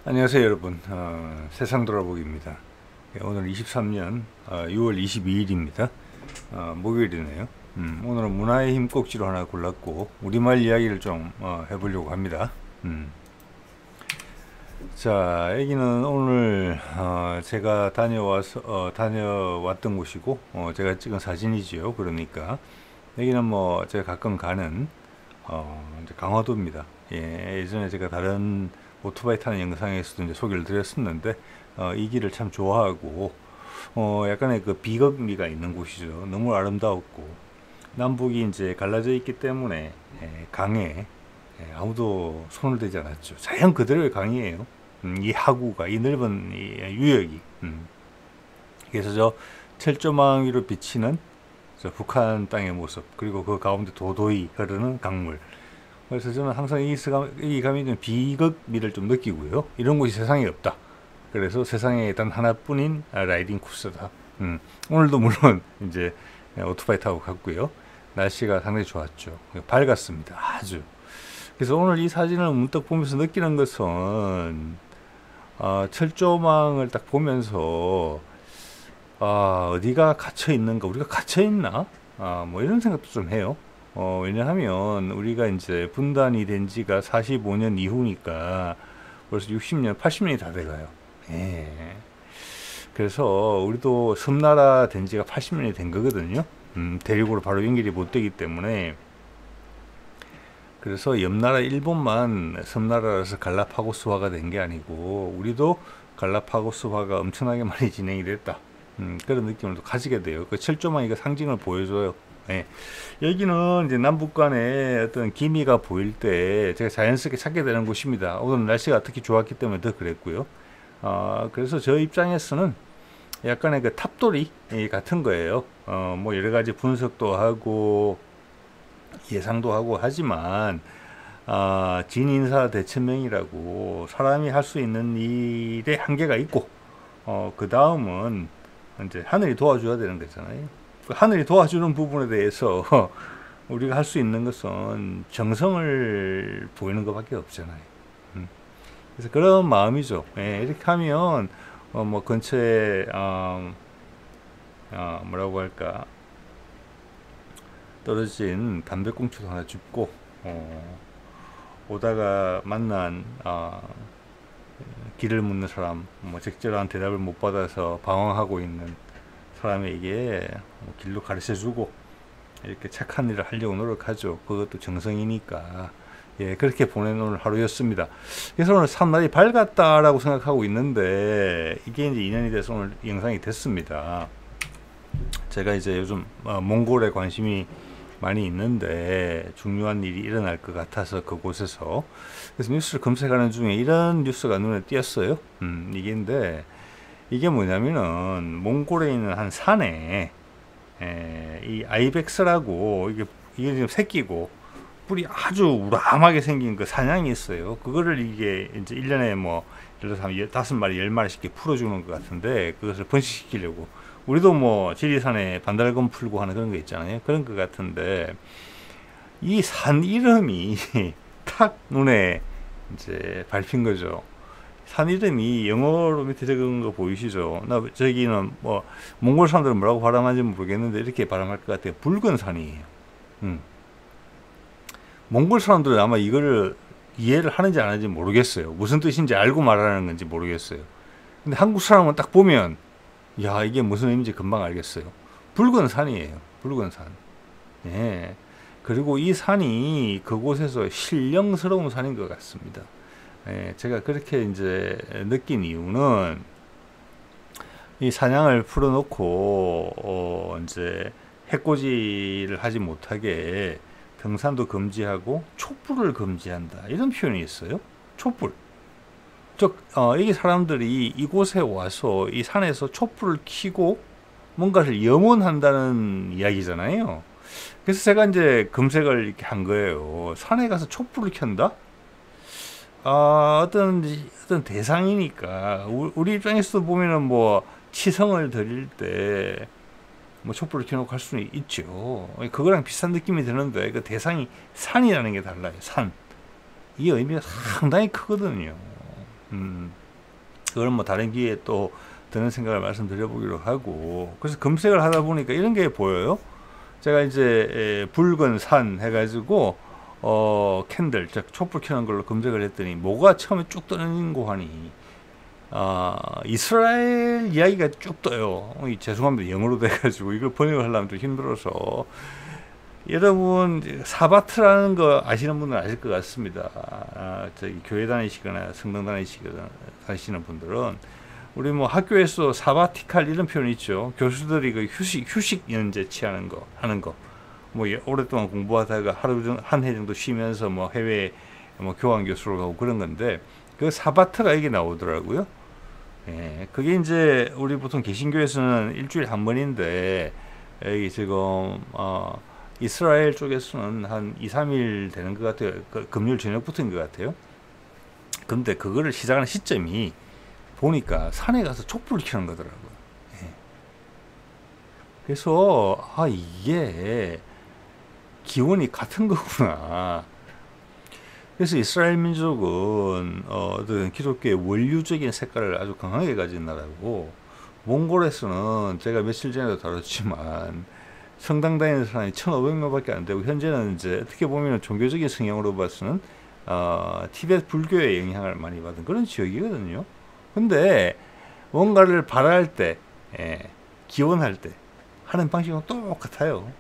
안녕하세요 여러분. 세상 돌아보기입니다. 오늘 23년 6월 22일입니다. 목요일이네요. 오늘은 문화의 힘 꼭지로 하나 골랐고 우리말 이야기를 좀 해보려고 합니다. 자, 여기는 오늘 제가 다녀왔던 곳이고 제가 찍은 사진이지요. 그러니까 여기는 뭐 제가 가끔 가는 이제 강화도입니다. 예전에 제가 다른 오토바이 타는 영상에서도 이제 소개를 드렸었는데 이 길을 참 좋아하고 약간의 그 비극미가 있는 곳이죠. 너무 아름다웠고 남북이 이제 갈라져 있기 때문에 강에 아무도 손을 대지 않았죠. 자연 그대로의 강이에요. 이 하구가 이 넓은 이 유역이 그래서 저 철조망 위로 비치는 저 북한 땅의 모습, 그리고 그 가운데 도도히 흐르는 강물. 그래서 저는 항상 이 감이 좀 비극미를 좀 느끼고요. 이런 곳이 세상에 없다. 그래서 세상에 단 하나뿐인 라이딩 코스다. 오늘도 물론 이제 오토바이 타고 갔고요. 날씨가 상당히 좋았죠. 밝았습니다. 아주. 그래서 오늘 이 사진을 문득 보면서 느끼는 것은 철조망을 딱 보면서 어디가 갇혀 있는가, 우리가 갇혀 있나? 뭐 이런 생각도 좀 해요. 왜냐하면 우리가 이제 분단이 된 지가 45년 이후니까 벌써 60년, 80년이 다 돼가요. 예. 그래서 우리도 섬나라 된 지가 80년이 된 거거든요. 대륙으로 바로 연결이 못 되기 때문에. 그래서 옆나라 일본만 섬나라라서 갈라파고스화가 된 게 아니고 우리도 갈라파고스화가 엄청나게 많이 진행이 됐다. 그런 느낌을 또 가지게 돼요. 그 철조망이 그 상징을 보여줘요. 예. 여기는 이제 남북 간의 어떤 기미가 보일 때 제가 자연스럽게 찾게 되는 곳입니다. 오늘 날씨가 특히 좋았기 때문에 더 그랬고요. 그래서 저 입장에서는 약간의 그 탑돌이 같은 거예요. 뭐 여러 가지 분석도 하고 예상도 하고 하지만 진인사 대천명이라고 사람이 할 수 있는 일에 한계가 있고 그 다음은 이제 하늘이 도와줘야 되는 거잖아요. 그 하늘이 도와주는 부분에 대해서 우리가 할 수 있는 것은 정성을 보이는 것밖에 없잖아요. 그래서 그런 마음이죠. 이렇게 하면 뭐 근처에 뭐라고 할까, 떨어진 담배꽁초도 하나 줍고 오다가 만난 길을 묻는 사람, 뭐 적절한 대답을 못 받아서 방황하고 있는 사람에게 길로 가르쳐주고 이렇게 착한 일을 하려고 노력하죠. 그것도 정성이니까. 그렇게 보내는 하루였습니다. 그래서 오늘 참 날이 밝았다라고 생각하고 있는데 이게 이제 2년이 돼서 오늘 영상이 됐습니다. 제가 이제 요즘 몽골에 관심이 많이 있는데 중요한 일이 일어날 것 같아서 그곳에서 그래서 뉴스를 검색하는 중에 이런 뉴스가 눈에 띄었어요. 이게 뭐냐면은 몽골에 있는 한 산에 이 아이벡스라고 이게 지금 새끼고 뿔이 아주 우람하게 생긴 그 사냥이 있어요. 그거를 이게 이제 1년에 뭐 예를 들어서 한 5마리 10마리씩 이렇게 풀어주는 것 같은데 그것을 번식시키려고 우리도 뭐 지리산에 반달곰 풀고 하는 그런 거 있잖아요. 그런 것 같은데 이 산 이름이 탁 눈에 이제 밟힌 거죠. 산 이름이 영어로 밑에 적은 거 보이시죠? 저기는 뭐 몽골 사람들은 뭐라고 발음하는지 모르겠는데 이렇게 발음할 것 같아요. 붉은 산이에요. 몽골 사람들은 아마 이거를 이해를 하는지 안 하는지 모르겠어요. 무슨 뜻인지 알고 말하는 건지 모르겠어요. 근데 한국 사람은 딱 보면 야, 이게 무슨 의미인지 금방 알겠어요. 붉은 산이에요. 붉은 산. 그리고 이 산이 그곳에서 신령스러운 산인 것 같습니다. 제가 그렇게 이제 느낀 이유는 이 사냥을 풀어놓고 이제 해코지를 하지 못하게 등산도 금지하고 촛불을 금지한다, 이런 표현이 있어요. 촛불. 즉 이 사람들이 이곳에 와서 이 산에서 촛불을 켜고 뭔가를 염원한다는 이야기잖아요. 그래서 제가 이제 검색을 이렇게 한 거예요. 산에 가서 촛불을 켠다? 어떤 대상이니까 우리 입장에서 보면은 뭐 치성을 드릴 때 뭐 촛불을 켜놓고 할 수는 있죠. 그거랑 비슷한 느낌이 드는데 그 대상이 산이라는 게 달라요. 산. 이 의미가 상당히 크거든요. 그걸 뭐 다른 기회에 또 드는 생각을 말씀드려보기로 하고, 그래서 검색을 하다 보니까 이런 게 보여요. 제가 이제 붉은 산 해가지고 캔들, 즉 촛불 켜는 걸로 검색을 했더니 뭐가 처음에 쭉 뜨는 거 하니 이스라엘 이야기가 쭉 떠요. 죄송합니다, 영어로 돼가지고 이걸 번역을 하려면 좀 힘들어서. 여러분 사바트라는 거 아시는 분은 아실 것 같습니다. 저기 교회 다니시거나 성당 다니시거나 하시는 분들은 우리 뭐 학교에서 사바티칼 이런 표현이 있죠. 교수들이 그 휴식 연재 취하는 거 하는 거. 뭐 오랫동안 공부하다가 하루 한 해 정도 쉬면서 뭐 해외 뭐 교환 교수로 가고 그런 건데, 그 사바트가 이게 나오더라고요. 예, 그게 이제 우리 보통 개신교에서는 일주일에 한 번인데 여기 지금 이스라엘 쪽에서는 한 2, 3일 되는 것 같아요. 금요일 저녁부터인 것 같아요. 근데 그거를 시작하는 시점이 보니까 산에 가서 촛불을 켜는 거더라고요. 예. 그래서 이게 기원이 같은 거구나. 그래서 이스라엘 민족은 어떤 기독교의 원류적인 색깔을 아주 강하게 가진 나라고, 몽골에서는 제가 며칠 전에도 다뤘지만 성당 다니는 사람이 1,500명밖에 안 되고, 현재는 이제 어떻게 보면 종교적인 성향으로 봐서는 티베트 불교의 영향을 많이 받은 그런 지역이거든요. 근데 뭔가를 바랄 때, 기원할 때 하는 방식은 똑같아요.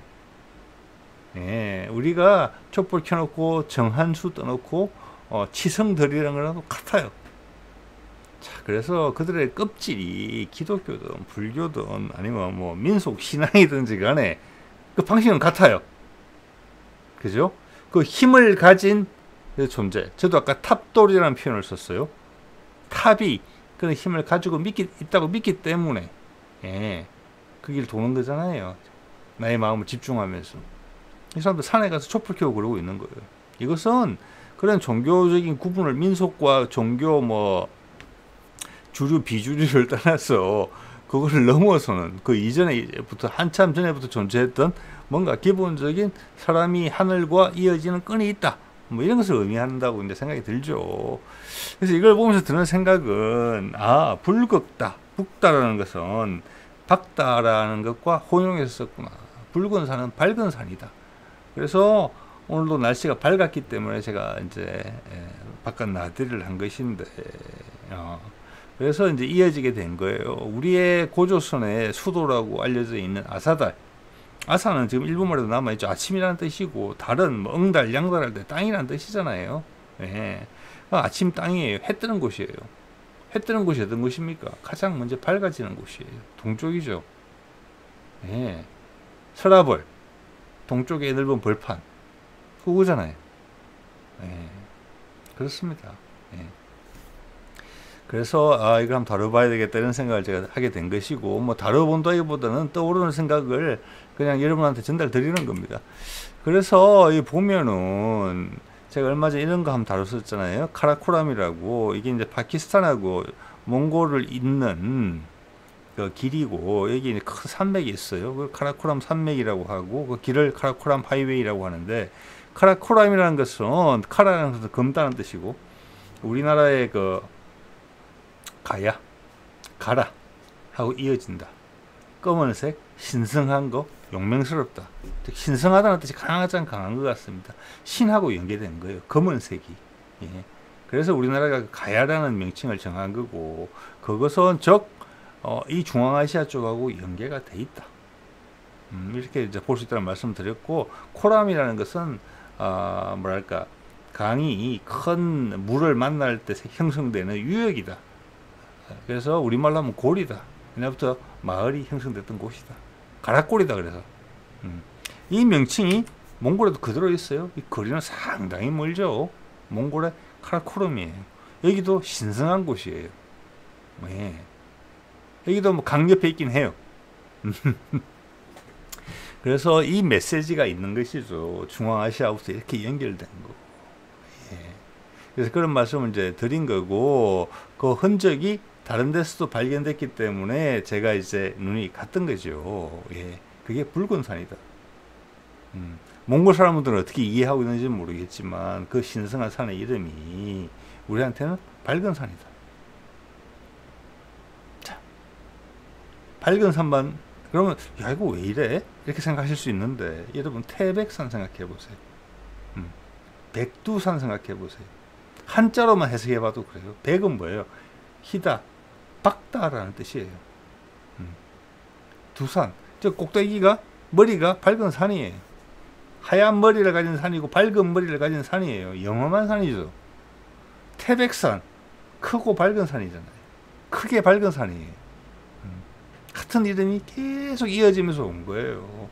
예, 우리가 촛불 켜놓고 정한수 떠놓고 치성드리라는 거랑 같아요. 자, 그래서 그들의 껍질이 기독교든 불교든 아니면 뭐 민속 신앙이든지 간에 그 방식은 같아요. 그죠? 그 힘을 가진 그 존재. 저도 아까 탑돌이라는 표현을 썼어요. 탑이 그런 힘을 가지고 있다고 믿기 때문에 그 길 도는 거잖아요. 나의 마음을 집중하면서. 이 사람들 산에 가서 촛불 켜고 그러고 있는 거예요. 이것은 그런 종교적인 구분을, 민속과 종교 뭐 주류 비주류를 떠나서 그거를 넘어서는 그 이전에부터 한참 전에부터 존재했던 뭔가 기본적인 사람이 하늘과 이어지는 끈이 있다, 뭐 이런 것을 의미한다고 이제 생각이 들죠. 그래서 이걸 보면서 드는 생각은 붉었다, 붉다라는 것은 밝다라는 것과 혼용해서 썼구나. 붉은 산은 밝은 산이다. 그래서 오늘도 날씨가 밝았기 때문에 제가 이제 바깥 나들이를 한 것인데, 그래서 이제 이어지게 된 거예요. 우리의 고조선의 수도라고 알려져 있는 아사달. 아사는 지금 일본말에도 남아있죠. 아침이라는 뜻이고, 달은 뭐 응달, 양달 할 때 땅이라는 뜻이잖아요. 예. 아침 땅이에요. 해 뜨는 곳이에요. 해 뜨는 곳이 어떤 곳입니까? 가장 먼저 밝아지는 곳이에요. 동쪽이죠. 예. 서라벌. 동쪽에 넓은 벌판. 그거잖아요. 예. 그렇습니다. 예. 그래서 이걸 한번 다뤄봐야 되겠다 이런 생각을 제가 하게 된 것이고, 뭐 다뤄본다기보다는 떠오르는 생각을 그냥 여러분한테 전달드리는 겁니다. 그래서 이 보면은 제가 얼마 전에 이런 거 한번 다뤘었잖아요. 카라코람이라고, 이게 이제 파키스탄하고 몽골을 잇는 그 길이고, 여기 큰 산맥이 있어요. 그 카라코람 산맥이라고 하고, 그 길을 카라코람 하이웨이라고 하는데, 카라코람이라는 것은 카라라는 것은 검다는 뜻이고, 우리나라의 그 가야, 가라 하고 이어진다. 검은색, 신성한 거, 용맹스럽다. 신성하다는 뜻이 강한 것 같습니다. 신하고 연계된 거예요. 검은색이. 예. 그래서 우리나라가 가야라는 명칭을 정한 거고, 그것은 이 중앙아시아 쪽하고 연계가 돼 있다. 이렇게 이제 볼 수 있다는 말씀드렸고, 코람이라는 것은 뭐랄까, 강이 큰 물을 만날 때 형성되는 유역이다. 그래서 우리말로 하면 골이다. 옛날부터 마을이 형성됐던 곳이다. 가락골이다. 그래서 이 명칭이 몽골에도 그대로 있어요. 이 거리는 상당히 멀죠. 몽골의 카라코름이에요. 여기도 신성한 곳이에요. 네. 여기도 뭐 강 옆에 있긴 해요. 그래서 이 메시지가 있는 것이죠. 중앙아시아부터 이렇게 연결된 거. 예. 그래서 그런 말씀을 이제 드린 거고, 그 흔적이 다른 데서도 발견됐기 때문에 제가 이제 눈이 갔던 거죠. 예. 그게 붉은 산이다. 몽골 사람들은 어떻게 이해하고 있는지 모르겠지만 그 신성한 산의 이름이 우리한테는 밝은 산이다. 밝은 산만 그러면 야 이거 왜 이래? 이렇게 생각하실 수 있는데 여러분 태백산 생각해 보세요. 백두산 생각해 보세요. 한자로만 해석해 봐도 그래요. 백은 뭐예요? 희다, 밝다라는 뜻이에요. 두산, 저 꼭대기가 머리가 밝은 산이에요. 하얀 머리를 가진 산이고 밝은 머리를 가진 산이에요. 영험한 산이죠. 태백산, 크고 밝은 산이잖아요. 크게 밝은 산이에요. 같은 이름이 계속 이어지면서 온 거예요.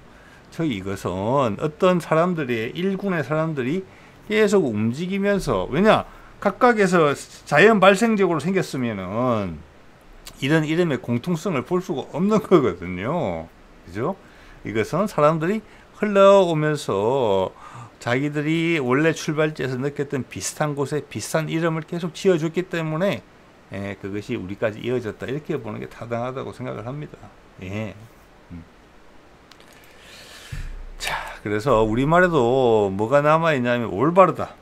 저희 이것은 어떤 사람들이, 일군의 사람들이 계속 움직이면서, 왜냐 각각에서 자연 발생적으로 생겼으면은 이런 이름의 공통성을 볼 수가 없는 거거든요. 그죠? 이것은 사람들이 흘러오면서 자기들이 원래 출발지에서 느꼈던 비슷한 곳에 비슷한 이름을 계속 지어줬기 때문에 그것이 우리까지 이어졌다, 이렇게 보는 게 타당하다고 생각을 합니다. 예. 자, 그래서 우리말에도 뭐가 남아있냐면 올바르다.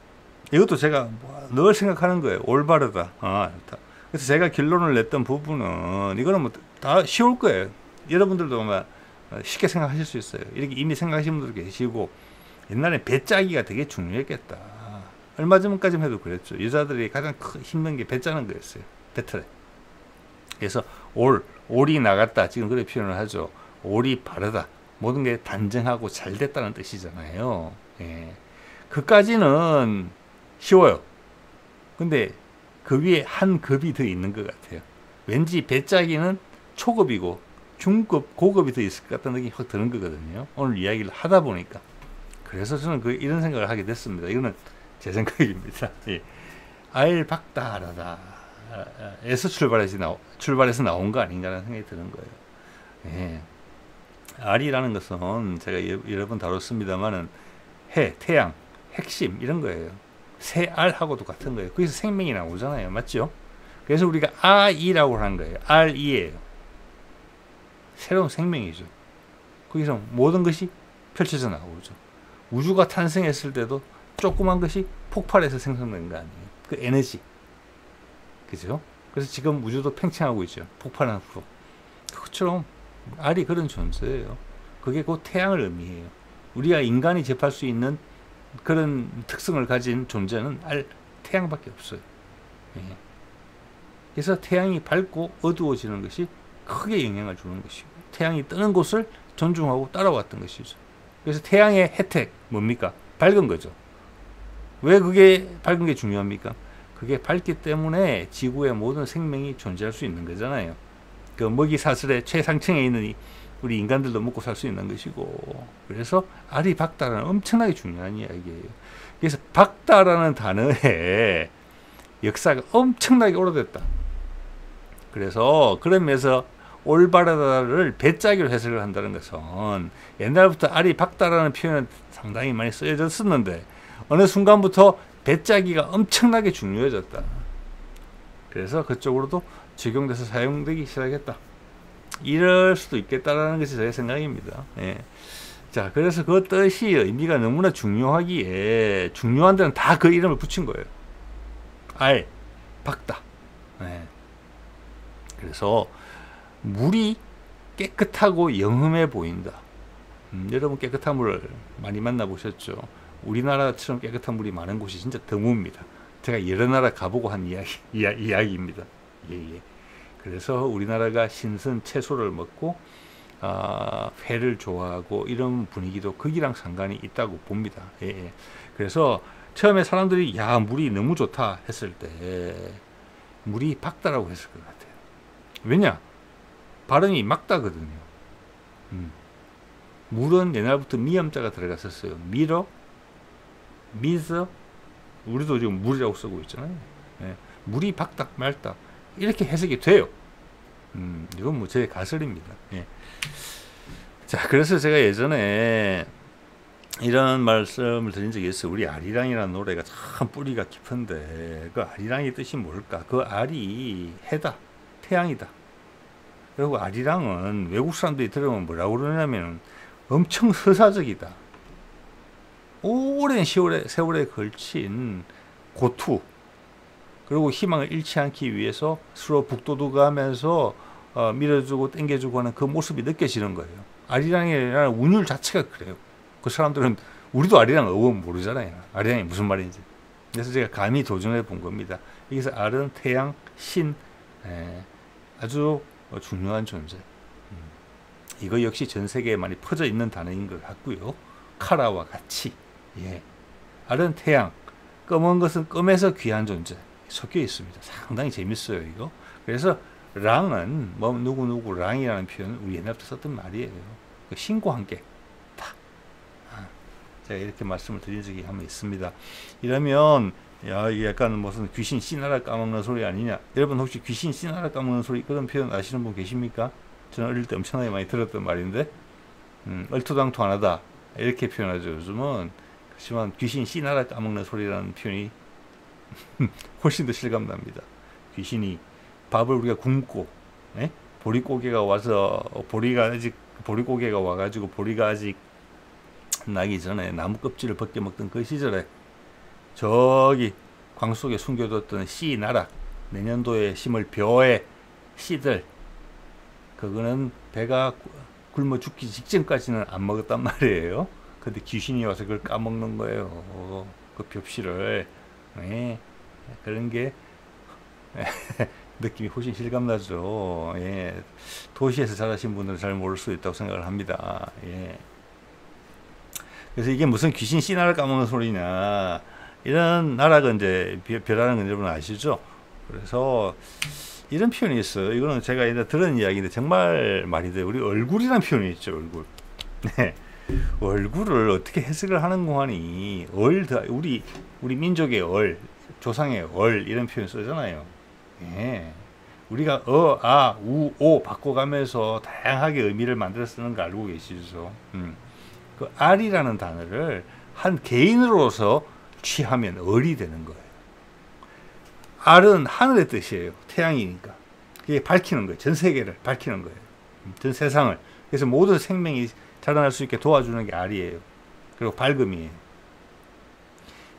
이것도 제가 늘 생각하는 거예요. 올바르다. 좋다. 그래서 제가 결론을 냈던 부분은 이거는 뭐 다 쉬울 거예요. 여러분들도 아마 쉽게 생각하실 수 있어요. 이렇게 이미 생각하시는 분들 계시고, 옛날에 배짜기가 되게 중요했겠다. 얼마 전까지만 해도 그랬죠. 여자들이 가장 힘든 게 배 짜는 거였어요. 배틀에. 그래서 올이 나갔다. 지금 그렇게 표현을 하죠. 올이 바르다. 모든 게 단정하고 잘 됐다는 뜻이잖아요. 예. 그까지는 쉬워요. 근데 그 위에 한 급이 더 있는 것 같아요. 왠지 배짜기는 초급이고 중급, 고급이 더 있을 것 같다는 느낌이 확 드는 거거든요. 오늘 이야기를 하다 보니까. 그래서 저는 이런 생각을 하게 됐습니다. 이거는 제 생각입니다. 예. 알박다라다 에서 출발해서 나온 거 아닌가라는 생각이 드는 거예요. 예. 알이라는 것은 제가 여러 번 다뤘습니다만은 해, 태양, 핵심 이런 거예요. 새알하고도 같은 거예요. 거기서 생명이 나오잖아요. 맞죠? 그래서 우리가 아이라고 하는 거예요. 알이에요. 새로운 생명이죠. 거기서 모든 것이 펼쳐져 나오죠. 우주가 탄생했을 때도 조그만 것이 폭발해서 생성된 거 아니에요. 그 에너지. 그죠? 그래서 지금 우주도 팽창하고 있죠. 폭발한 후로. 그것처럼 알이 그런 존재예요. 그게 곧 태양을 의미해요. 우리가 인간이 접할 수 있는 그런 특성을 가진 존재는 태양밖에 없어요. 예. 그래서 태양이 밝고 어두워지는 것이 크게 영향을 주는 것이고, 태양이 뜨는 곳을 존중하고 따라왔던 것이죠. 그래서 태양의 혜택 뭡니까? 밝은 거죠. 왜 그게 밝은 게 중요합니까? 그게 밝기 때문에 지구의 모든 생명이 존재할 수 있는 거잖아요. 그 먹이 사슬의 최상층에 있는 우리 인간들도 먹고 살 수 있는 것이고, 그래서 알이 밝다라는 엄청나게 중요한 이야기예요. 그래서 밝다라는 단어의 역사가 엄청나게 오래됐다. 그래서 그런 면에서 올바르다를 배짜기로 해석을 한다는 것은, 옛날부터 알이 밝다라는 표현은 상당히 많이 쓰여졌었는데 어느 순간부터 배짜기가 엄청나게 중요해졌다. 그래서 그쪽으로도 적용돼서 사용되기 시작했다. 이럴 수도 있겠다라는 것이 제 생각입니다. 예. 자, 그래서 그 뜻이 의미가 너무나 중요하기에 중요한 데는 다 그 이름을 붙인 거예요. 알, 밝다. 예. 그래서 물이 깨끗하고 영험해 보인다. 여러분 깨끗한 물을 많이 만나보셨죠? 우리나라처럼 깨끗한 물이 많은 곳이 진짜 드뭅니다. 제가 여러 나라 가보고 한 이야기입니다. 예. 그래서 우리나라가 신선 채소를 먹고 회를 좋아하고 이런 분위기도 거기랑 상관이 있다고 봅니다. 예. 그래서 처음에 사람들이 야 물이 너무 좋다 했을 때 물이 밝다라고 했을 것 같아요. 왜냐? 발음이 막다거든요. 물은 옛날부터 미음자가 들어갔었어요. 미러, 미서, 우리도 지금 물이라고 쓰고 있잖아요. 예. 물이 밝다 맑다 이렇게 해석이 돼요. 이건 뭐 제 가설입니다. 예. 자, 그래서 제가 예전에 이런 말씀을 드린 적이 있어요. 우리 아리랑이라는 노래가 참 뿌리가 깊은데, 그 아리랑의 뜻이 뭘까? 그 알이 해다, 태양이다. 그리고 아리랑은 외국 사람들이 들으면 뭐라고 그러냐면 엄청 서사적이다. 오랜 세월에 걸친 고투, 그리고 희망을 잃지 않기 위해서 서로 북돋우가면서 밀어주고 당겨주고 하는 그 모습이 느껴지는 거예요. 아리랑이라는 운율 자체가 그래요. 그 사람들은 우리도 아리랑 어원 모르잖아요. 아리랑이 무슨 말인지. 그래서 제가 감히 도전해 본 겁니다. 여기서 알은 태양, 신, 아주 중요한 존재. 이거 역시 전 세계에 많이 퍼져 있는 단어인 것 같고요. 카라와 같이. 예. 알은 태양, 검은 것은 검에서 귀한 존재. 섞여 있습니다. 상당히 재밌어요, 이거. 그래서 랑은 뭐 누구 랑이라는 표현 우리 옛날부터 썼던 말이에요. 신과 함께 다. 제가 이렇게 말씀을 드린 적이 한번 있습니다. 이러면 야 이게 약간 무슨 귀신 씨나라 까먹는 소리 아니냐? 여러분 혹시 귀신 씨나라 까먹는 소리 그런 표현 아시는 분 계십니까? 저는 어릴 때 엄청나게 많이 들었던 말인데 얼토당토하다 이렇게 표현하죠. 요즘은 그렇지만 귀신 씨나라 까먹는 소리라는 표현이 훨씬 더 실감납니다. 귀신이 밥을 우리가 굶고 보릿고개가 와서 보릿고개가 와가지고 보리가 아직 나기 전에 나무 껍질을 벗겨 먹던 그 시절에 저기 광 속에 숨겨뒀던 씨 나락 내년도에 심을 벼의 씨들 그거는 배가 굶어 죽기 직전까지는 안 먹었단 말이에요. 근데 귀신이 와서 그걸 까먹는 거예요. 그 벽씨를. 예. 그런 게 느낌이 훨씬 실감나죠. 예. 도시에서 자라신 분들은 잘 모를 수 있다고 생각을 합니다. 예. 그래서 이게 무슨 귀신 씨나를 까먹는 소리냐. 이런 나라가 이제 벼라는 건 여러분 아시죠? 그래서 이런 표현이 있어요. 이거는 제가 옛날에 들은 이야기인데 정말 말이 돼요. 우리 얼굴이라는 표현이 있죠. 얼굴. 네. 얼굴을 어떻게 해석을 하는 공안이 우리 민족의 조상의 이런 표현 쓰잖아요. 예. 우리가 우, 오 바꿔가면서 다양하게 의미를 만들어 쓰는 거 알고 계시죠? 그 알이라는 단어를 한 개인으로서 취하면 얼이 되는 거예요. 알은 하늘의 뜻이에요. 태양이니까. 그게 밝히는 거예요. 전 세계를 밝히는 거예요. 전 세상을. 그래서 모든 생명이 자라날 수 있게 도와주는 게 알이에요. 그리고 밝음이에요.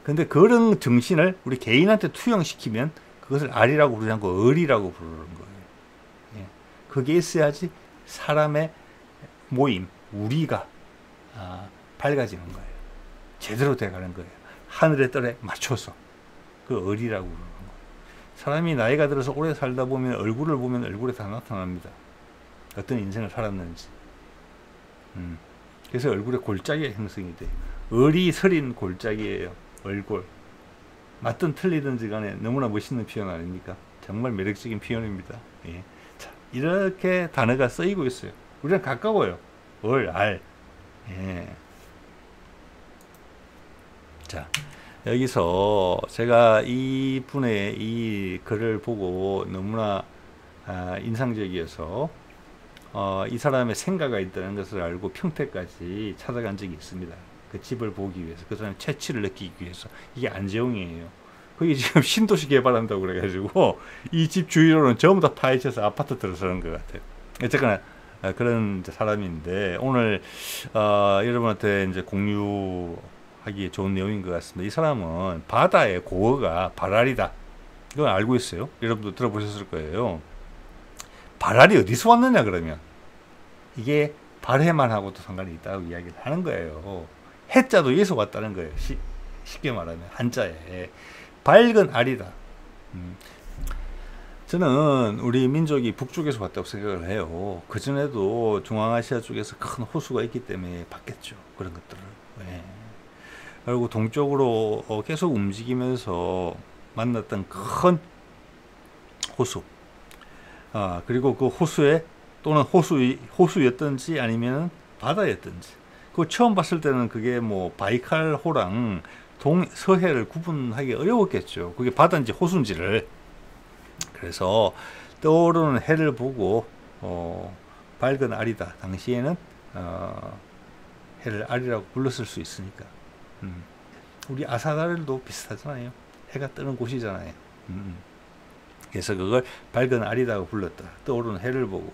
근데 그런 정신을 우리 개인한테 투영시키면 그것을 알이라고 부르지 않고 얼이라고 부르는 거예요. 예. 그게 있어야지 사람의 모임, 우리가 밝아지는 거예요. 제대로 돼가는 거예요. 하늘의 뜰에 맞춰서. 그 얼이라고 부르는 거예요. 사람이 나이가 들어서 오래 살다 보면 얼굴을 보면 얼굴에 다 나타납니다. 어떤 인생을 살았는지. 그래서 얼굴에 골짜기가 형성이 돼요. 얼이 서린 골짜기예요. 얼굴. 맞든 틀리든지 간에 너무나 멋있는 표현 아닙니까? 정말 매력적인 표현입니다. 예. 자, 이렇게 단어가 쓰이고 있어요. 우리랑 가까워요. 알. 예. 자, 여기서 제가 이 분의 이 글을 보고 너무나 인상적이어서 이 사람의 생가가 있다는 것을 알고 평택까지 찾아간 적이 있습니다. 그 집을 보기 위해서, 그 사람의 채취를 느끼기 위해서. 이게 안재홍이에요. 거기 지금 신도시 개발한다고 그래가지고 이 집 주위로는 전부 다 파헤쳐서 아파트 들어서는 것 같아요. 어쨌거나 그런 사람인데 오늘 여러분한테 이제 공유하기 좋은 내용인 것 같습니다. 이 사람은 바다의 고어가 발알이다. 이건 알고 있어요. 여러분도 들어보셨을 거예요. 발알이 어디서 왔느냐 그러면 이게 발해만 하고도 상관이 있다고 이야기를 하는 거예요. 해자도 여기서 왔다는 거예요. 쉽게 말하면 한자에 밝은 알이다. 저는 우리 민족이 북쪽에서 왔다고 생각을 해요. 그전에도 중앙아시아 쪽에서 큰 호수가 있기 때문에 봤겠죠. 그런 것들을. 네. 그리고 동쪽으로 계속 움직이면서 만났던 큰 호수. 그리고 그 호수에 또는 호수였든지 아니면 바다였든지. 그 처음 봤을 때는 그게 뭐 바이칼호랑 서해를 구분하기 어려웠겠죠. 그게 바다인지 호수인지를. 그래서 떠오르는 해를 보고 밝은 알이다. 당시에는 해를 알이라고 불렀을 수 있으니까. 우리 아사달도 비슷하잖아요. 해가 뜨는 곳이잖아요. 그래서 그걸 밝은 알이라고 불렀다. 떠오르는 해를 보고.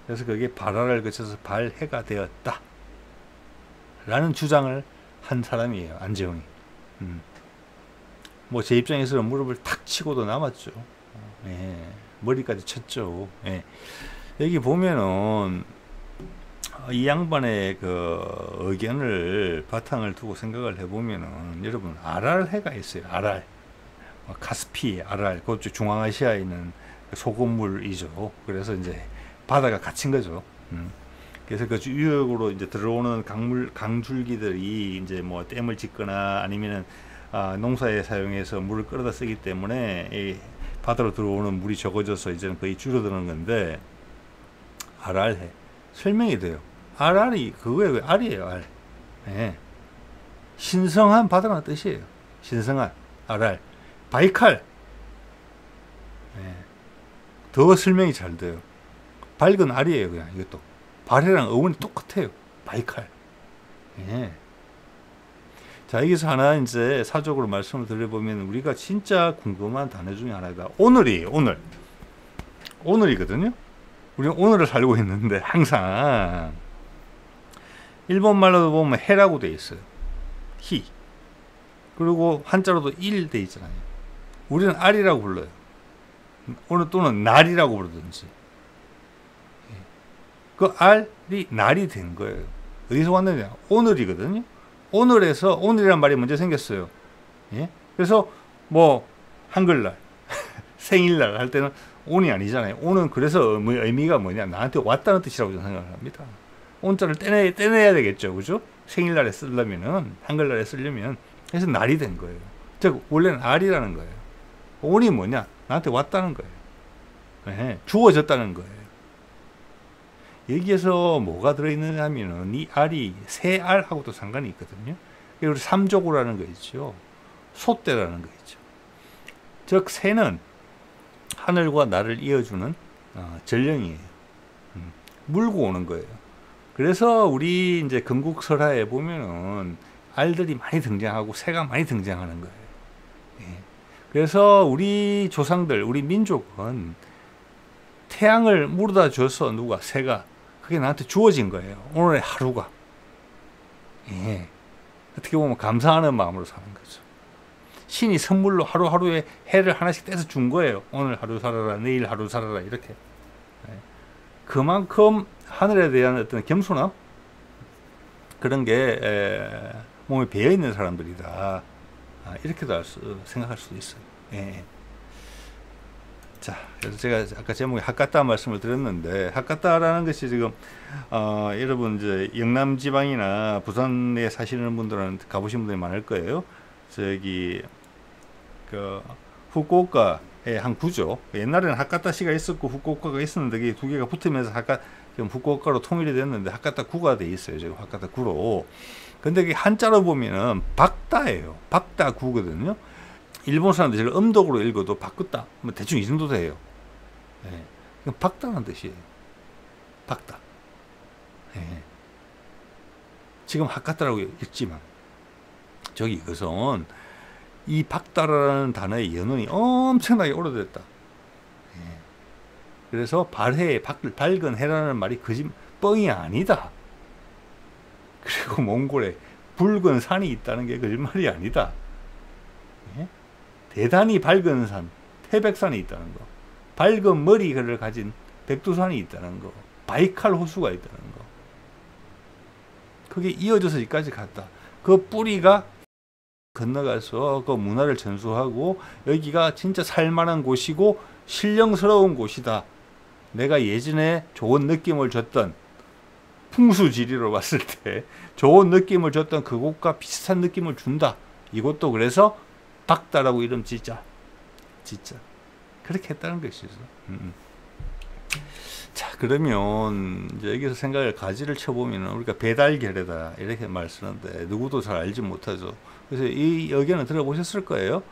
그래서 그게 발알을 거쳐서 발해가 되었다. 라는 주장을 한 사람이에요. 안재홍이. 뭐 제 입장에서는 무릎을 탁 치고도 남았죠. 예. 머리까지 쳤죠. 예. 여기 보면은 이 양반의 그 의견을 바탕을 두고 생각을 해보면은 여러분 아랄해가 있어요. 아랄, 카스피, 아랄, 그쪽 중앙아시아에 있는 소금물이죠. 그래서 이제 바다가 갇힌 거죠. 그래서 그 유역으로 이제 들어오는 강줄기들이 이제 뭐 댐을 짓거나 아니면은 농사에 사용해서 물을 끌어다 쓰기 때문에 이 바다로 들어오는 물이 적어져서 이제는 거의 줄어드는 건데, 아랄해 설명이 돼요. 아랄이 그거예요. 알이에요. 알. 예. 신성한 바다라는 뜻이에요. 신성한 아랄. 바이칼. 예. 더 설명이 잘 돼요. 밝은 알이에요. 그냥 이것도 발해랑 어원이 똑같아요. 바이칼. 예. 자, 여기서 하나 이제 사적으로 말씀을 드려보면 우리가 진짜 궁금한 단어 중에 하나가 오늘이에요. 오늘이거든요. 우리는 오늘을 살고 있는데 항상 일본말로도 보면 해라고 돼 있어요. 히. 그리고 한자로도 일 돼 있잖아요. 우리는 알이라고 불러요. 오늘 또는 날이라고 부르든지. 그 알이 날이 된 거예요. 어디서 왔느냐? 오늘이거든요. 오늘에서 오늘이란 말이 먼저 생겼어요. 예? 그래서 뭐 한글날, 생일날 할 때는 온이 아니잖아요. 온은 그래서 의미가 뭐냐? 나한테 왔다는 뜻이라고 저는 생각을 합니다. 온자를 떼내야 되겠죠. 그죠? 생일날에 쓰려면은, 한글날에 쓰려면. 그래서 날이 된 거예요. 즉, 원래는 알이라는 거예요. 온이 뭐냐? 나한테 왔다는 거예요. 예, 주어졌다는 거예요. 여기에서 뭐가 들어있느냐 하면은 이 알이 새 알하고도 상관이 있거든요. 우리 삼조고라는 거 있죠. 소떼라는 거 있죠. 즉 새는 하늘과 나를 이어주는 전령이에요. 물고 오는 거예요. 그래서 우리 이제 건국설화에 보면은 알들이 많이 등장하고 새가 많이 등장하는 거예요. 예. 그래서 우리 조상들, 우리 민족은 태양을 물어다 줘서 누가 새가 그게 나한테 주어진 거예요. 오늘의 하루가. 예. 어떻게 보면 감사하는 마음으로 사는 거죠. 신이 선물로 하루하루에 해를 하나씩 떼서 준 거예요. 오늘 하루 살아라, 내일 하루 살아라, 이렇게. 예. 그만큼 하늘에 대한 어떤 겸손함? 그런 게 몸에 배어 있는 사람들이다. 이렇게도 생각할 수도 있어요. 예. 자, 그래서 제가 아까 제목에 핫가따 말씀을 드렸는데, 핫가따라는 것이 지금 여러분 이제 영남 지방이나 부산에 사시는 분들은 가보신 분들이 많을 거예요. 저기 그 후쿠오카의 한 구죠. 옛날에는 핫가따시가 있었고 후쿠오카가 있었는데 이게 두 개가 붙으면서 지금 후쿠오카로 통일이 됐는데 핫가따 구가 돼 있어요. 지금 핫가따 구로. 근데 이게 한자로 보면은 박다예요. 박다 구거든요. 일본 사람들 제가 음독으로 읽어도 바꾸다 뭐 대충 이 정도 돼요. 예. 박다는 뜻이에요. 박다. 예. 지금 핫가따라고 읽지만 저기 이것은 이 박다라는 단어의 연원이 엄청나게 오래됐다. 예. 그래서 발해, 밝은 해라는 말이 뻥이 아니다. 그리고 몽골에 붉은 산이 있다는 게 거짓말이 아니다. 예? 대단히 밝은 산, 태백산이 있다는 거, 밝은 머리를 가진 백두산이 있다는 거, 바이칼 호수가 있다는 거. 그게 이어져서 여기까지 갔다. 그 뿌리가 건너가서 그 문화를 전수하고 여기가 진짜 살만한 곳이고 신령스러운 곳이다. 내가 예전에 좋은 느낌을 줬던 풍수지리로 봤을 때 좋은 느낌을 줬던 그곳과 비슷한 느낌을 준다. 이것도 그래서 박다라고 이름 짓자. 그렇게 했다는 것이죠. 자, 그러면 이제 여기서 생각을 가지를 쳐보면 우리가 배달결례다 이렇게 말 쓰는데 누구도 잘 알지 못하죠. 그래서 이 의견을 들어보셨을 거예요.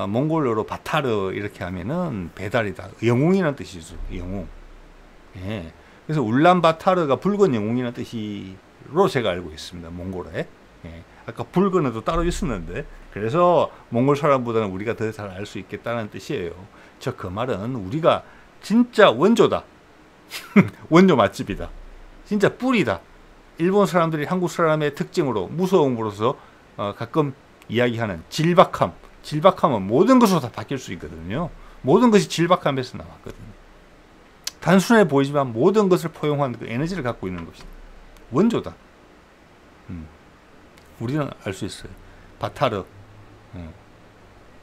몽골어로 바타르 이렇게 하면은 배달이다. 영웅이라는 뜻이죠. 영웅. 예. 그래서 울란바타르가 붉은 영웅이라는 뜻으로 제가 알고 있습니다. 몽골어에. 예. 아까 붉은에도 따로 있었는데 그래서 몽골 사람보다는 우리가 더 잘 알 수 있겠다는 뜻이에요. 그 말은 우리가 진짜 원조다. 원조 맛집이다. 진짜 뿌리다. 일본 사람들이 한국 사람의 특징으로 무서움으로서 가끔 이야기하는 질박함. 질박함은 모든 것으로 다 바뀔 수 있거든요. 모든 것이 질박함에서 나왔거든요. 단순해 보이지만 모든 것을 포용한 그 에너지를 갖고 있는 것이다. 원조다. 우리는 알 수 있어요. 바타르.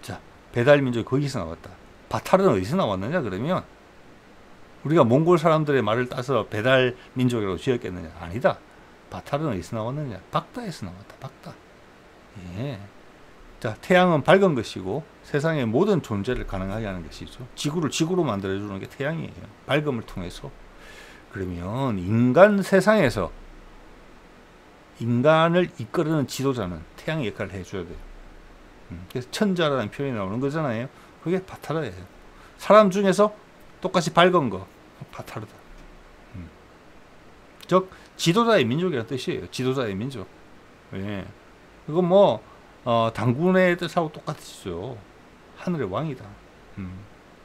자, 배달민족이 거기서 나왔다. 바타르는 어디서 나왔느냐 그러면 우리가 몽골 사람들의 말을 따서 배달민족이라고 지었겠느냐? 아니다. 바타르는 어디서 나왔느냐? 박다에서 나왔다. 박다. 예. 자, 태양은 밝은 것이고 세상의 모든 존재를 가능하게 하는 것이죠. 지구를 지구로 만들어주는 게 태양이에요. 밝음을 통해서. 그러면 인간 세상에서 인간을 이끌어는 지도자는 태양의 역할을 해줘야 돼요. 그래서 천자라는 표현이 나오는 거잖아요. 그게 바타르예요. 사람 중에서 똑같이 밝은 거 바타르다. 즉 지도자의 민족이라는 뜻이에요. 지도자의 민족. 예. 그건 뭐 당군의 뜻하고 똑같죠. 하늘의 왕이다.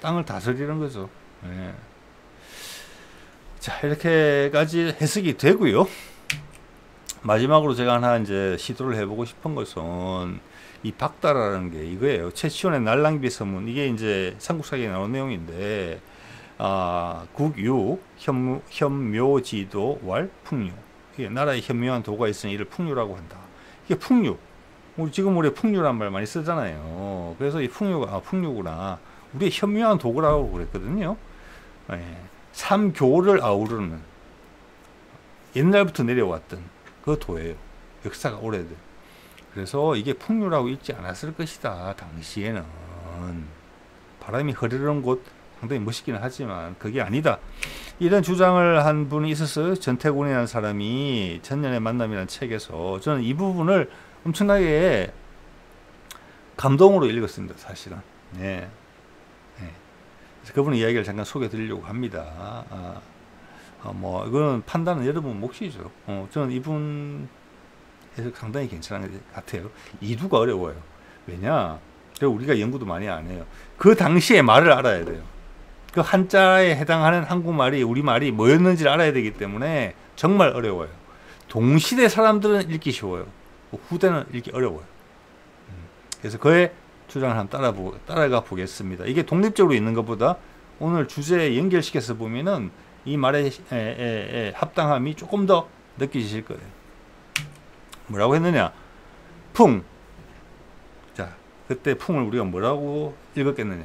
땅을 다스리는 거죠. 예. 자, 이렇게까지 해석이 되고요. 마지막으로 제가 하나 이제 시도를 해보고 싶은 것은 이 박다라는 게 이거예요. 최치원의 날랑비 서문. 이게 이제 삼국사기에 나오는 내용인데, 국유, 현묘지도, 왈, 풍류. 이게 나라에 현묘한 도가 있으니 이를 풍류라고 한다. 이게 풍류. 지금 우리 풍류란 말 많이 쓰잖아요. 그래서 이 풍류가, 풍류구나. 우리의 현묘한 도구라고 그랬거든요. 예. 삼교를 아우르는 옛날부터 내려왔던 그 도예요. 역사가 오래된. 그래서 이게 풍류라고 읽지 않았을 것이다. 당시에는. 바람이 흐르는 곳 상당히 멋있기는 하지만 그게 아니다. 이런 주장을 한 분이 있었어요. 전태곤이라는 사람이 천년의 만남이라는 책에서. 저는 이 부분을 엄청나게 감동으로 읽었습니다. 사실은. 네. 네. 그래서 그분의 이야기를 잠깐 소개해 드리려고 합니다. 뭐 이거는 판단은 여러분 몫이죠. 저는 이분 해석 상당히 괜찮은 것 같아요. 이두가 어려워요. 왜냐? 우리가 연구도 많이 안 해요. 그 당시의 말을 알아야 돼요. 그 한자에 해당하는 한국말이 우리말이 뭐였는지를 알아야 되기 때문에 정말 어려워요. 동시대 사람들은 읽기 쉬워요. 후대는 읽기 어려워요. 그래서 그의 주장을 한번 따라가 보겠습니다. 이게 독립적으로 있는 것보다 오늘 주제에 연결시켜서 보면은 이 말의 합당함이 조금 더 느껴지실 거예요. 뭐라고 했느냐? 풍. 자, 그때 풍을 우리가 뭐라고 읽었겠느냐?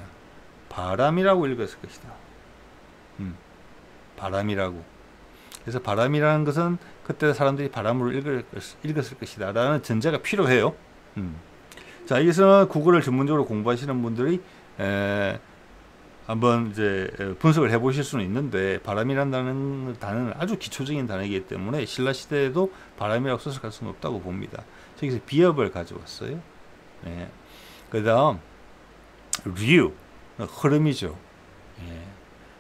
바람이라고 읽었을 것이다. 바람이라고. 그래서 바람이라는 것은 그때 사람들이 바람으로 읽었을 것이다 라는 전제가 필요해요. 자, 여기서는 국어를 전문적으로 공부하시는 분들이 한번 이제 분석을 해보실 수는 있는데, 바람이라는 단어는 아주 기초적인 단어이기 때문에 신라 시대에도 바람이라고 써서 갈 수는 없다고 봅니다. 저기서 비읍을 가져왔어요. 예. 그 다음 류, 흐름이죠. 예.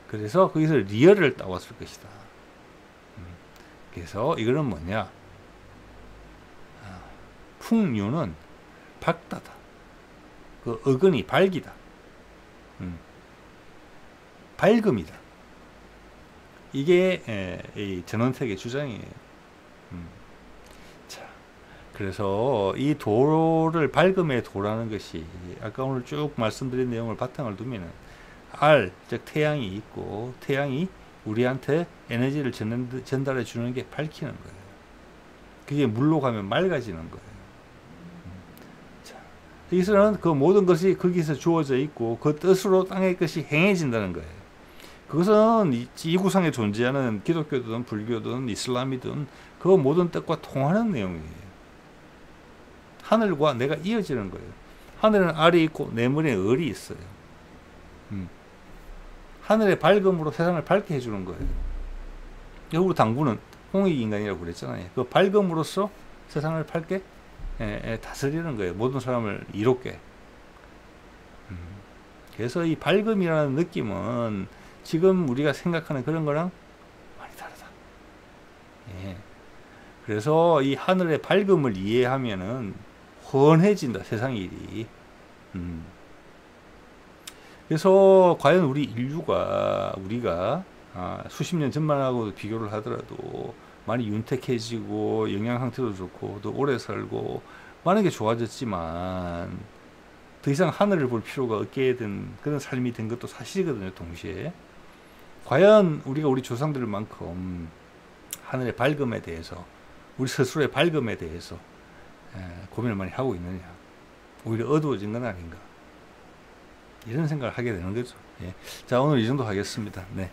그래서 거기서 리얼을 따왔을 것이다. 그래서 이거는 뭐냐? 풍류는 밝다다. 그 어근이 밝이다. 밝음이다. 이게 이 전원택의 주장이에요. 자, 그래서 이 도를 밝음의 도라는 것이 아까 오늘 쭉 말씀드린 내용을 바탕을 두면은 즉 태양이 있고, 태양이 우리한테 에너지를 전달해 주는 게 밝히는 거예요. 그게 물로 가면 맑아지는 거예요. 자, 여기서는 그 모든 것이 거기서 주어져 있고 그 뜻으로 땅의 것이 행해진다는 거예요. 그것은 이 지구상에 존재하는 기독교든 불교든 이슬람이든 그 모든 뜻과 통하는 내용이에요. 하늘과 내가 이어지는 거예요. 하늘에는 알이 있고 내 머리에 을이 있어요. 하늘의 밝음으로 세상을 밝게 해주는 거예요. 우리 당군은 홍익인간이라고 그랬잖아요. 그 밝음으로써 세상을 밝게 다스리는 거예요. 모든 사람을 이롭게. 그래서 이 밝음이라는 느낌은 지금 우리가 생각하는 그런 거랑 많이 다르다. 예. 그래서 이 하늘의 밝음을 이해하면은 훤해진다, 세상 일이. 그래서 과연 우리 인류가 우리가 수십 년 전만하고 비교를 하더라도 많이 윤택해지고 영양 상태도 좋고 또 오래 살고 많은 게 좋아졌지만 더 이상 하늘을 볼 필요가 없게 된 그런 삶이 된 것도 사실이거든요. 동시에 과연 우리가 우리 조상들만큼 하늘의 밝음에 대해서, 우리 스스로의 밝음에 대해서 고민을 많이 하고 있느냐, 오히려 어두워진 건 아닌가, 이런 생각을 하게 되는 거죠. 예. 자, 오늘 이 정도 하겠습니다. 네.